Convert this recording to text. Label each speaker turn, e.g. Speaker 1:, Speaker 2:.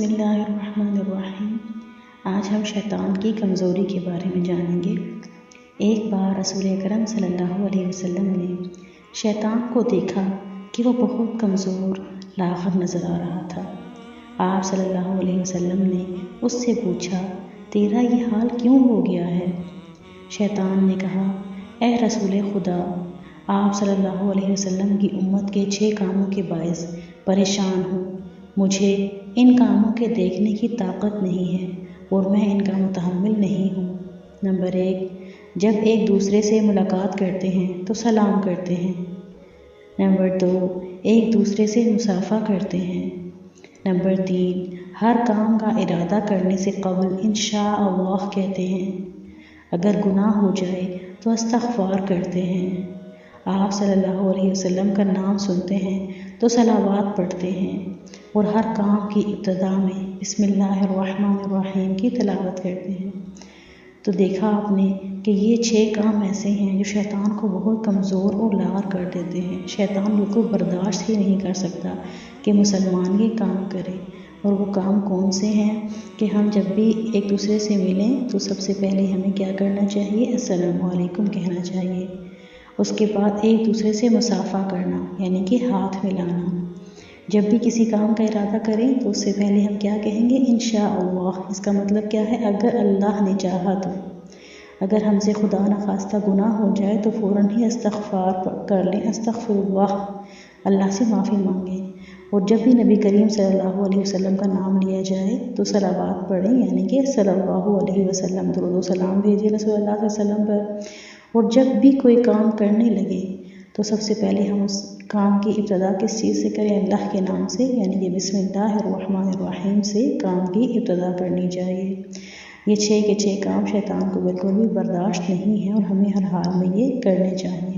Speaker 1: بسم اللہ الرحمن الرحیم۔ آج ہم شیطان کی کمزوری کے بارے میں جانیں گے۔ ایک بار رسول اکرم صلی اللہ علیہ وسلم نے شیطان کو دیکھا کہ وہ بہت کمزور لاغر نظر آ رہا تھا۔ آپ صلی اللہ علیہ وسلم نے اس سے پوچھا، تیرا یہ حال کیوں ہو گیا ہے؟ شیطان نے کہا، اے رسول خدا، آپ صلی اللہ علیہ وسلم کی امت کے 6 کاموں کے باعث پریشان ہوں۔ مجھے ان کاموں کے دیکھنے کی طاقت نہیں ہے اور میں ان کا متحمل نہیں ہوں۔ نمبر 1، جب ایک دوسرے سے ملاقات کرتے ہیں تو سلام کرتے ہیں۔ نمبر 2، ایک دوسرے سے مصافحہ کرتے ہیں۔ نمبر 3، ہر کام کا ارادہ کرنے سے قبل انشاءاللہ کہتے ہیں۔ اگر گناہ ہو جائے تو استغفار کرتے ہیں۔ آپ صلی اللہ علیہ وسلم کا نام سنتے ہیں تو صلوات پڑھتے ہیں اور ہر کام کی ابتدا میں بسم اللہ الرحمن الرحیم کی تلاوت کرتے ہیں۔ تو دیکھا آپ نے کہ یہ 6 کام ایسے ہیں جو شیطان کو بہت کمزور اور لاغر کر دیتے ہیں۔ شیطان بالکل برداشت ہی نہیں کر سکتا کہ مسلمان یہ کام کرے۔ اور وہ کام کون سے ہیں کہ ہم جب بھی ایک دوسرے سے ملیں تو سب سے پہلے ہمیں کیا کرنا چاہیے؟ السلام علیکم کہنا چاہیے۔ اس کے بعد ایک دوسرے سے مصافحہ کرنا یعنی کہ ہاتھ ملانا۔ جب بھی کسی کام کا ارادہ کریں تو اس سے پہلے ہم کیا کہیں گے؟ انشاءاللہ۔ اس کا مطلب کیا ہے؟ اگر اللہ نے چاہا تو۔ اگر ہم سے خدا نخواستہ گناہ ہو جائے تو فوراً ہی استغفار کر لیں، استغفر اللہ، اللہ سے معافی مانگیں۔ اور جب بھی نبی کریم صلی اللہ علیہ وسلم کا نام لیا جائے تو صلوات پڑھیں یعنی کہ صلی اللہ علیہ وسلم، درود و سلام بھیجیں رسول اللہ صلی اللہ علیہ وسلم پر۔ اور جب بھی کوئی کام کرنے لگے تو سب سے پہلے ہم اس کام کی ابتدا کس چیز سے کریں؟ اللہ کے نام سے یعنی کہ بسم اللہ الرحمن الرحیم سے کام کی ابتدا کرنی چاہیے۔ یہ 6 کے 6 کام شیطان کو بالکل بھی برداشت نہیں ہے اور ہمیں ہر حال میں یہ کرنے چاہیے۔